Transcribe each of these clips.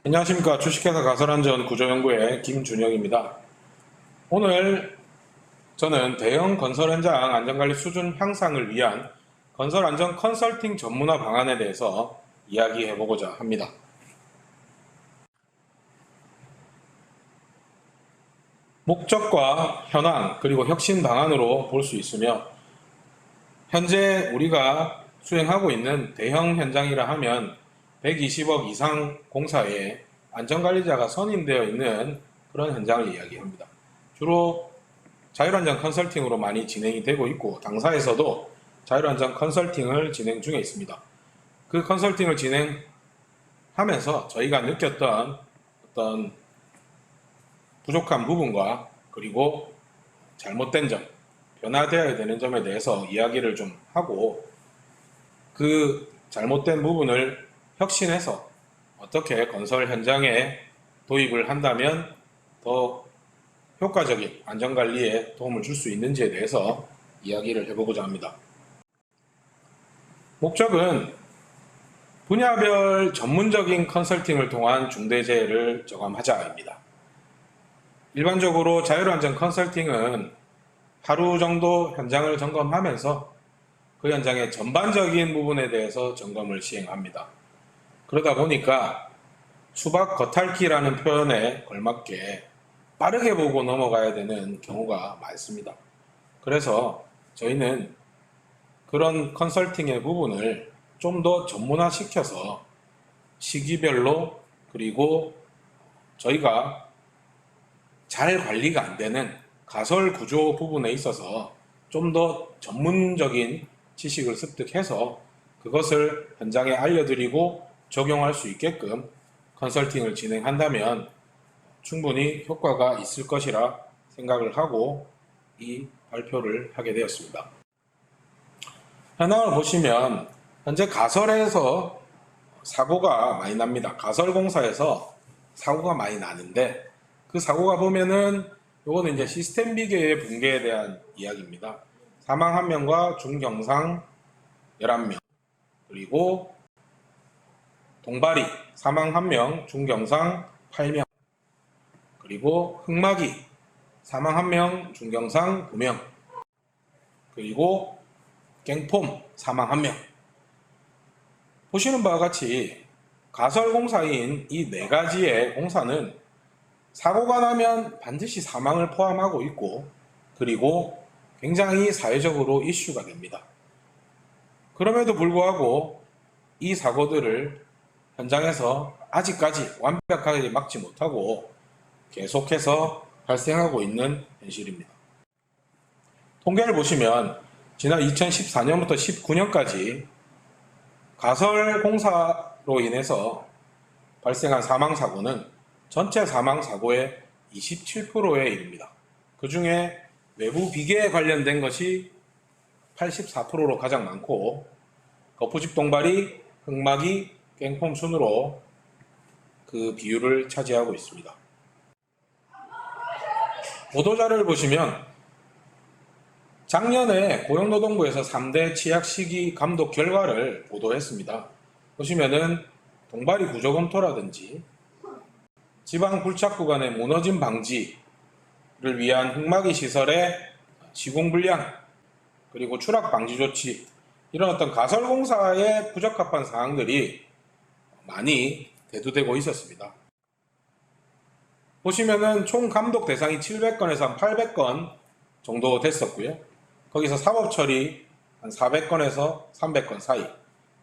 안녕하십니까. 주식회사 가설안전 구조연구의 김준영입니다. 오늘 저는 대형 건설 현장 안전관리 수준 향상을 위한 건설 안전 컨설팅 전문화 방안에 대해서 이야기해 보고자 합니다. 목적과 현황 그리고 혁신 방안으로 볼 수 있으며, 현재 우리가 수행하고 있는 대형 현장이라 하면 120억 이상 공사에 안전관리자가 선임되어 있는 그런 현장을 이야기합니다. 주로 자율안전 컨설팅으로 많이 진행이 되고 있고, 당사에서도 자율안전 컨설팅을 진행 중에 있습니다. 그 컨설팅을 진행하면서 저희가 느꼈던 어떤 부족한 부분과 그리고 잘못된 점, 변화되어야 되는 점에 대해서 이야기를 좀 하고, 그 잘못된 부분을 혁신해서 어떻게 건설 현장에 도입을 한다면 더 효과적인 안전관리에 도움을 줄 수 있는지에 대해서 이야기를 해보고자 합니다. 목적은 분야별 전문적인 컨설팅을 통한 중대재해를 저감하자입니다. 일반적으로 자율안전 컨설팅은 하루 정도 현장을 점검하면서 그 현장의 전반적인 부분에 대해서 점검을 시행합니다. 그러다 보니까 수박 겉핥기라는 표현에 걸맞게 빠르게 보고 넘어가야 되는 경우가 많습니다. 그래서 저희는 그런 컨설팅의 부분을 좀 더 전문화시켜서 시기별로, 그리고 저희가 잘 관리가 안 되는 가설 구조 부분에 있어서 좀 더 전문적인 지식을 습득해서 그것을 현장에 알려드리고 적용할 수 있게끔 컨설팅을 진행한다면 충분히 효과가 있을 것이라 생각을 하고 이 발표를 하게 되었습니다. 현황을 보시면 현재 가설에서 사고가 많이 납니다. 가설공사에서 사고가 많이 나는데, 그 사고가 보면은 요거는 이제 시스템 비계의 붕괴에 대한 이야기입니다. 사망 1명과 중경상 11명, 그리고 동바리 사망 1명, 중경상 8명, 그리고 흑마기 사망 1명, 중경상 9명, 그리고 갱폼 사망 1명. 보시는 바와 같이 가설공사인 이 4가지의 공사는 사고가 나면 반드시 사망을 포함하고 있고, 그리고 굉장히 사회적으로 이슈가 됩니다. 그럼에도 불구하고 이 사고들을 현장에서 아직까지 완벽하게 막지 못하고 계속해서 발생하고 있는 현실입니다. 통계를 보시면 지난 2014년부터 19년까지 가설 공사로 인해서 발생한 사망사고는 전체 사망사고의 27%에 이릅니다. 그 중에 외부 비계에 관련된 것이 84%로 가장 많고, 거푸집 동발이, 흑마기, 깽폼 순으로 그 비율을 차지하고 있습니다. 보도자료를 보시면 작년에 고용노동부에서 3대 치약 시기 감독 결과를 보도했습니다. 보시면은 동바리 구조 검토라든지 지방 굴착 구간의 무너짐 방지를 위한 흑마기 시설의 시공 불량, 그리고 추락 방지 조치, 이런 어떤 가설공사에 부적합한 사항들이 많이 대두되고 있었습니다. 보시면은 총 감독 대상이 700건에서 한 800건 정도 됐었고요. 거기서 사법 처리 한 400건에서 300건 사이,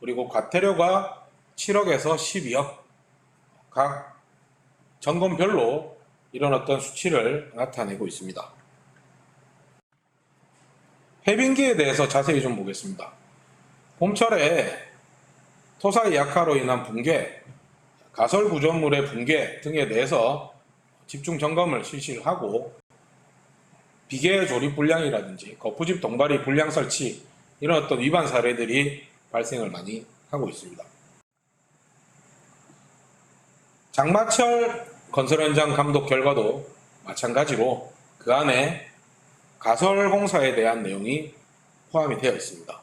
그리고 과태료가 7억에서 12억, 각 점검별로 이런 어떤 수치를 나타내고 있습니다. 해빙기에 대해서 자세히 좀 보겠습니다. 봄철에 토사의 약화로 인한 붕괴, 가설 구조물의 붕괴 등에 대해서 집중 점검을 실시를 하고, 비계 조립 불량이라든지 거푸집 동바리 불량 설치, 이런 어떤 위반 사례들이 발생을 많이 하고 있습니다. 장마철 건설 현장 감독 결과도 마찬가지로 그 안에 가설 공사에 대한 내용이 포함이 되어 있습니다.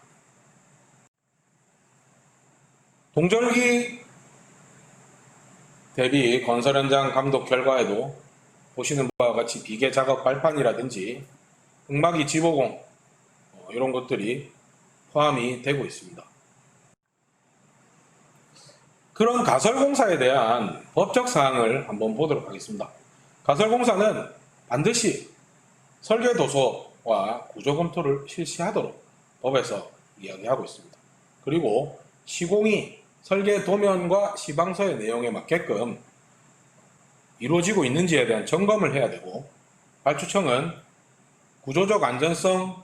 동절기 대비 건설 현장 감독 결과에도 보시는 바와 같이 비계 작업 발판이라든지 흙막이 지보공 이런 것들이 포함이 되고 있습니다. 그런 가설공사에 대한 법적 사항을 한번 보도록 하겠습니다. 가설공사는 반드시 설계도서와 구조검토를 실시하도록 법에서 이야기하고 있습니다. 그리고 시공이 설계도면과 시방서의 내용에 맞게끔 이루어지고 있는지에 대한 점검을 해야 되고, 발주청은 구조적 안전성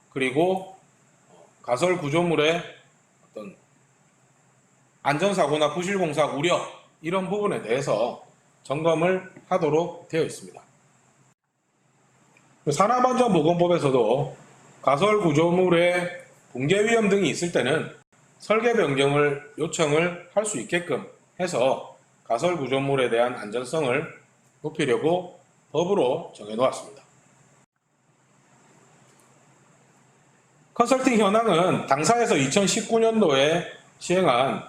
그리고 가설 구조물의 어떤 안전사고나 부실공사 우려 이런 부분에 대해서 점검을 하도록 되어 있습니다. 산업안전보건법에서도 가설 구조물의 붕괴 위험 등이 있을 때는 설계 변경을 요청을 할 수 있게끔 해서 가설 구조물에 대한 안전성을 높이려고 법으로 정해놓았습니다. 컨설팅 현황은 당사에서 2019년도에 시행한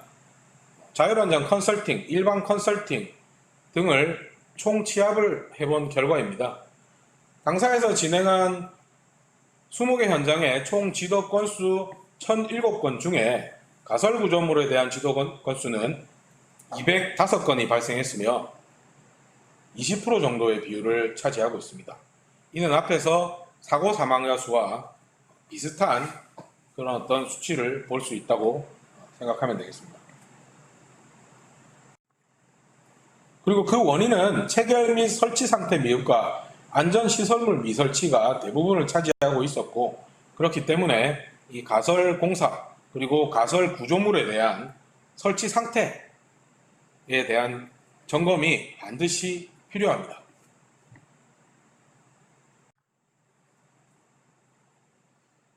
자율안전 컨설팅, 일반 컨설팅 등을 총 취합을 해본 결과입니다. 당사에서 진행한 20개 현장의 총 지도 건수 1007건 중에 가설 구조물에 대한 지도 건수는 205건이 발생했으며 20% 정도의 비율을 차지하고 있습니다. 이는 앞에서 사고 사망자 수와 비슷한 그런 어떤 수치를 볼 수 있다고 생각하면 되겠습니다. 그리고 그 원인은 체결 및 설치 상태 미흡과 안전시설물 미설치가 대부분을 차지하고 있었고, 그렇기 때문에 이 가설 공사 그리고 가설 구조물에 대한 설치 상태에 대한 점검이 반드시 필요합니다.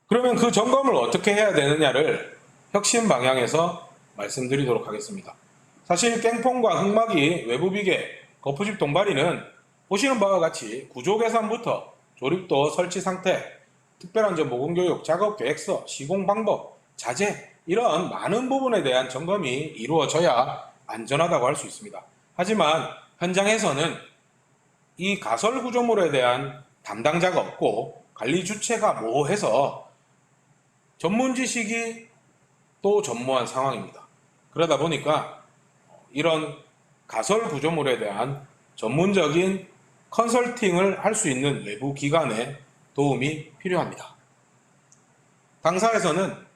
그러면 그 점검을 어떻게 해야 되느냐를 혁신 방향에서 말씀드리도록 하겠습니다. 사실 깽폰과 흙막이 외부 비계, 거푸집 동바리는 보시는 바와 같이 구조 계산부터 조립도, 설치 상태, 특별안전 보건교육, 작업 계획서, 시공 방법, 자재 이런 많은 부분에 대한 점검이 이루어져야 안전하다고 할 수 있습니다. 하지만 현장에서는 이 가설 구조물에 대한 담당자가 없고 관리 주체가 모호해서 전문 지식이 또 전무한 상황입니다. 그러다 보니까 이런 가설 구조물에 대한 전문적인 컨설팅을 할 수 있는 외부 기관의 도움이 필요합니다. 당사에서는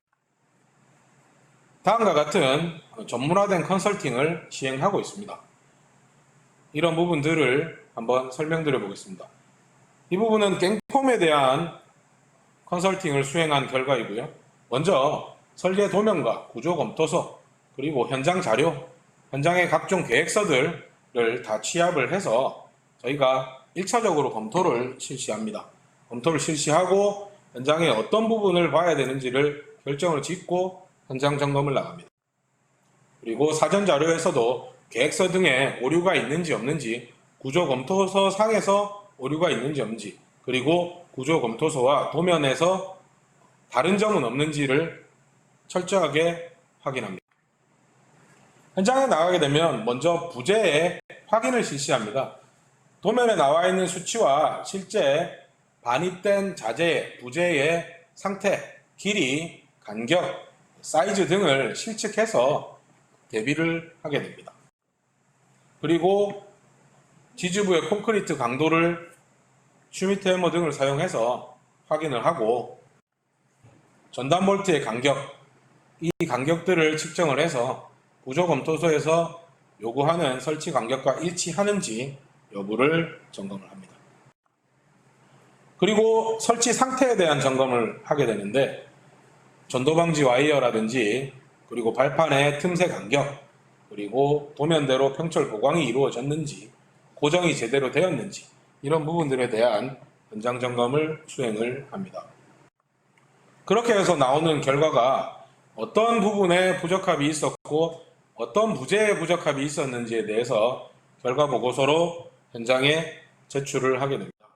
다음과 같은 전문화된 컨설팅을 시행하고 있습니다. 이런 부분들을 한번 설명드려 보겠습니다. 이 부분은 깽폼에 대한 컨설팅을 수행한 결과이고요. 먼저 설계 도면과 구조 검토서 그리고 현장 자료, 현장의 각종 계획서들을 다 취합을 해서 저희가 1차적으로 검토를 실시합니다. 검토를 실시하고 현장에 어떤 부분을 봐야 되는지를 결정을 짓고 현장 점검을 나갑니다. 그리고 사전 자료에서도 계획서 등에 오류가 있는지 없는지, 구조 검토서 상에서 오류가 있는지 없는지, 그리고 구조 검토서와 도면에서 다른 점은 없는지를 철저하게 확인합니다. 현장에 나가게 되면 먼저 부재의 확인을 실시합니다. 도면에 나와 있는 수치와 실제 반입된 자재, 부재의 상태, 길이, 간격, 사이즈 등을 실측해서 대비를 하게 됩니다. 그리고 지지부의 콘크리트 강도를 슈미트 해머 등을 사용해서 확인을 하고, 전단 볼트의 간격, 이 간격들을 측정을 해서 구조 검토서에서 요구하는 설치 간격과 일치하는지 여부를 점검을 합니다. 그리고 설치 상태에 대한 점검을 하게 되는데, 전도방지 와이어라든지 그리고 발판의 틈새 간격, 그리고 도면대로 평철 보강이 이루어졌는지, 고정이 제대로 되었는지 이런 부분들에 대한 현장 점검을 수행을 합니다. 그렇게 해서 나오는 결과가 어떤 부분에 부적합이 있었고 어떤 부재에 부적합이 있었는지에 대해서 결과 보고서로 현장에 제출을 하게 됩니다.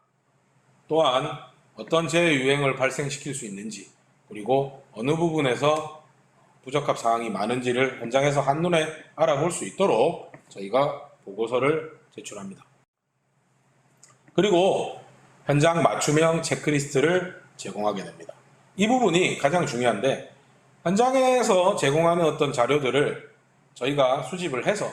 또한 어떤 재유행을 발생시킬 수 있는지, 그리고 어느 부분에서 부적합 사항이 많은지를 현장에서 한눈에 알아볼 수 있도록 저희가 보고서를 제출합니다. 그리고 현장 맞춤형 체크리스트를 제공하게 됩니다. 이 부분이 가장 중요한데, 현장에서 제공하는 어떤 자료들을 저희가 수집을 해서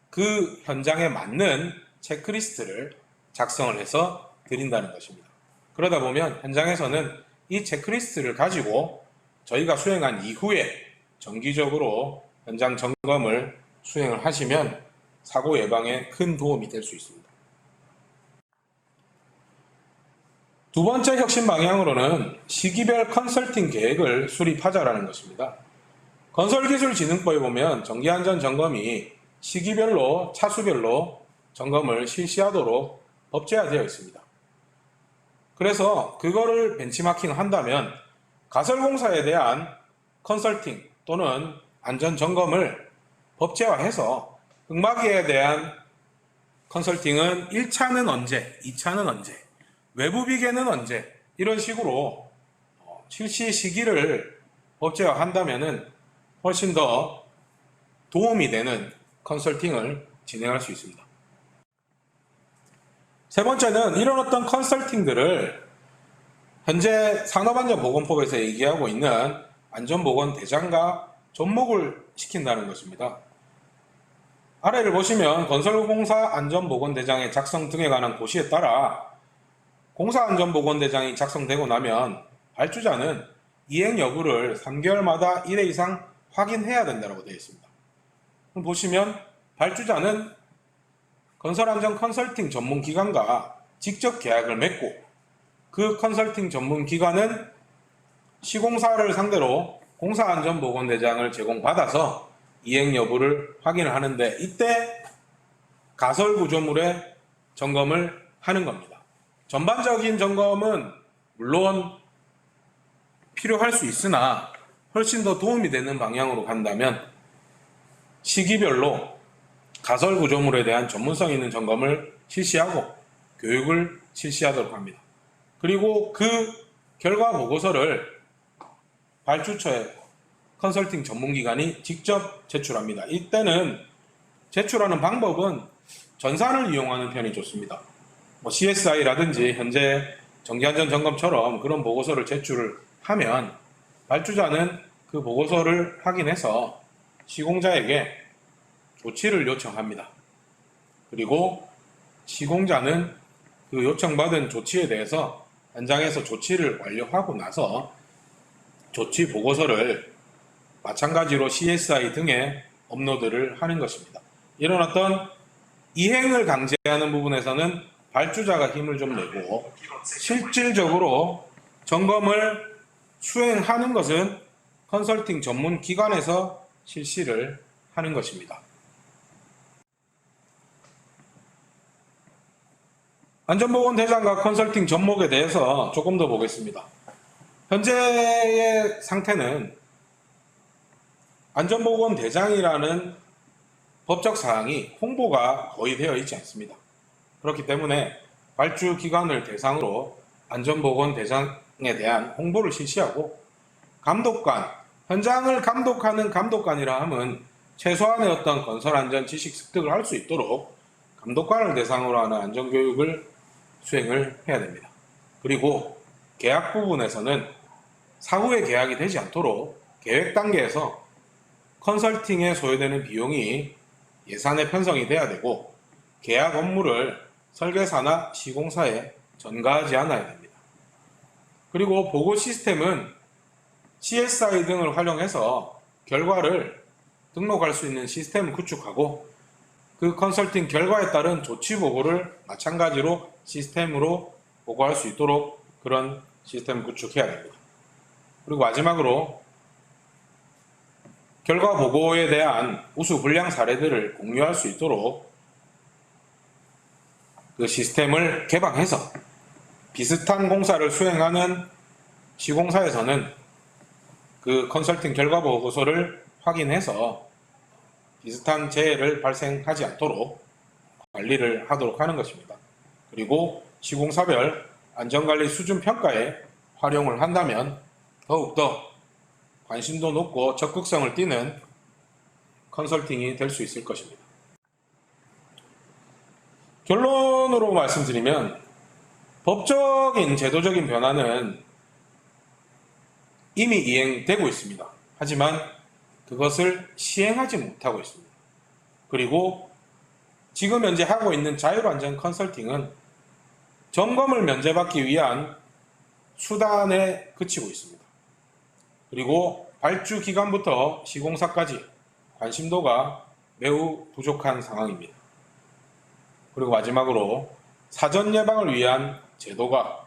그 현장에 맞는 체크리스트를 작성을 해서 드린다는 것입니다. 그러다 보면 현장에서는 이 체크리스트를 가지고 저희가 수행한 이후에 정기적으로 현장 점검을 수행을 하시면 사고 예방에 큰 도움이 될 수 있습니다. 두 번째 혁신 방향으로는 시기별 컨설팅 계획을 수립하자라는 것입니다. 건설기술진흥법에 보면 정기안전점검이 시기별로 차수별로 점검을 실시하도록 법제화되어 있습니다. 그래서 그거를 벤치마킹 한다면 가설공사에 대한 컨설팅 또는 안전점검을 법제화해서 흑마기에 대한 컨설팅은 1차는 언제, 2차는 언제, 외부비계는 언제, 이런 식으로 실시 시기를 법제화한다면 훨씬 더 도움이 되는 컨설팅을 진행할 수 있습니다. 세 번째는 이런 어떤 컨설팅들을 현재 산업안전보건법에서 얘기하고 있는 안전보건대장과 접목을 시킨다는 것입니다. 아래를 보시면 건설공사 안전보건대장의 작성 등에 관한 고시에 따라 공사안전보건대장이 작성되고 나면 발주자는 이행 여부를 3개월마다 1회 이상 확인해야 된다고 되어 있습니다. 그럼 보시면 발주자는 건설안전 컨설팅 전문기관과 직접 계약을 맺고 그 컨설팅 전문기관은 시공사를 상대로 공사안전보건대장을 제공받아서 이행 여부를 확인을 하는데, 이때 가설구조물의 점검을 하는 겁니다. 전반적인 점검은 물론 필요할 수 있으나 훨씬 더 도움이 되는 방향으로 간다면 시기별로 가설구조물에 대한 전문성 있는 점검을 실시하고 교육을 실시하도록 합니다. 그리고 그 결과 보고서를 발주처에 컨설팅 전문기관이 직접 제출합니다. 이때는 제출하는 방법은 전산을 이용하는 편이 좋습니다. CSI라든지 현재 정기안전점검처럼 그런 보고서를 제출을 하면 발주자는 그 보고서를 확인해서 시공자에게 조치를 요청합니다. 그리고 시공자는 그 요청받은 조치에 대해서 현장에서 조치를 완료하고 나서 조치 보고서를 마찬가지로 CSI 등에 업로드를 하는 것입니다. 이런 어떤 이행을 강제하는 부분에서는 발주자가 힘을 좀 내고 실질적으로 점검을 수행하는 것은 컨설팅 전문 기관에서 실시를 하는 것입니다. 안전보건대장과 컨설팅 접목에 대해서 조금 더 보겠습니다. 현재의 상태는 안전보건대장이라는 법적 사항이 홍보가 거의 되어 있지 않습니다. 그렇기 때문에 발주기관을 대상으로 안전보건대장에 대한 홍보를 실시하고, 감독관, 현장을 감독하는 감독관이라 함은 최소한의 어떤 건설안전 지식 습득을 할 수 있도록 감독관을 대상으로 하는 안전교육을 수행을 해야 됩니다. 그리고 계약 부분에서는 사후에 계약이 되지 않도록 계획 단계에서 컨설팅에 소요되는 비용이 예산에 편성이 돼야 되고, 계약 업무를 설계사나 시공사에 전가하지 않아야 됩니다. 그리고 보고 시스템은 CSI 등을 활용해서 결과를 등록할 수 있는 시스템을 구축하고, 그 컨설팅 결과에 따른 조치 보고를 마찬가지로 시스템으로 보고할 수 있도록 그런 시스템을 구축해야 됩니다. 그리고 마지막으로 결과 보고에 대한 우수 불량 사례들을 공유할 수 있도록 그 시스템을 개방해서 비슷한 공사를 수행하는 시공사에서는 그 컨설팅 결과 보고서를 확인해서 비슷한 재해를 발생하지 않도록 관리를 하도록 하는 것입니다. 그리고 시공사별 안전관리 수준 평가에 활용을 한다면 더욱더 관심도 높고 적극성을 띠는 컨설팅이 될 수 있을 것입니다. 결론으로 말씀드리면 법적인 제도적인 변화는 이미 이행되고 있습니다. 하지만 그것을 시행하지 못하고 있습니다. 그리고 지금 현재 하고 있는 자율안전 컨설팅은 점검을 면제받기 위한 수단에 그치고 있습니다. 그리고 발주 기간부터 시공사까지 관심도가 매우 부족한 상황입니다. 그리고 마지막으로 사전 예방을 위한 제도가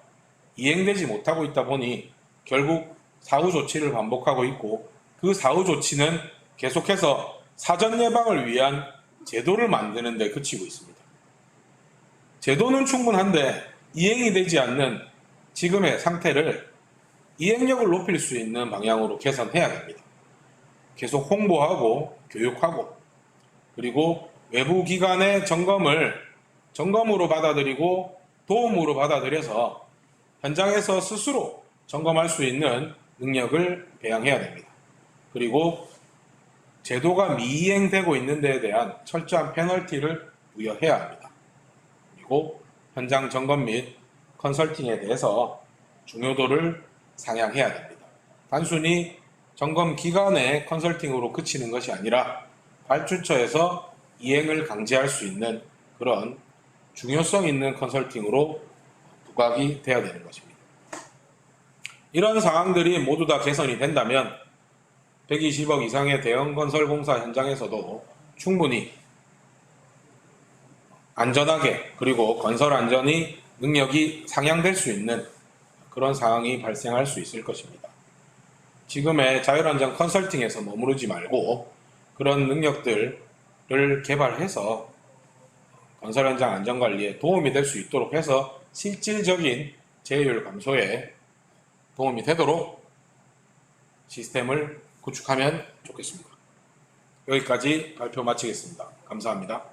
이행되지 못하고 있다 보니 결국 사후 조치를 반복하고 있고, 그 사후 조치는 계속해서 사전 예방을 위한 제도를 만드는 데 그치고 있습니다. 제도는 충분한데 이행이 되지 않는 지금의 상태를 이행력을 높일 수 있는 방향으로 개선해야 됩니다. 계속 홍보하고 교육하고, 그리고 외부 기관의 점검으로 받아들이고 도움으로 받아들여서 현장에서 스스로 점검할 수 있는 능력을 배양해야 됩니다. 그리고 제도가 미이행되고 있는 데에 대한 철저한 페널티를 부여해야 합니다. 그리고 현장 점검 및 컨설팅에 대해서 중요도를 상향해야 됩니다. 단순히 점검 기간의 컨설팅으로 그치는 것이 아니라 발주처에서 이행을 강제할 수 있는 그런 중요성 있는 컨설팅으로 부각이 되어야 되는 것입니다. 이런 상황들이 모두 다 개선이 된다면 120억 이상의 대형 건설 공사 현장에서도 충분히 안전하게, 그리고 건설 안전이 능력이 상향될 수 있는 그런 상황이 발생할 수 있을 것입니다. 지금의 자율안전 컨설팅에서 머무르지 말고 그런 능력들을 개발해서 건설 현장 안전관리에 도움이 될 수 있도록 해서 실질적인 재해율 감소에 도움이 되도록 시스템을 구축하면 좋겠습니다. 여기까지 발표 마치겠습니다. 감사합니다.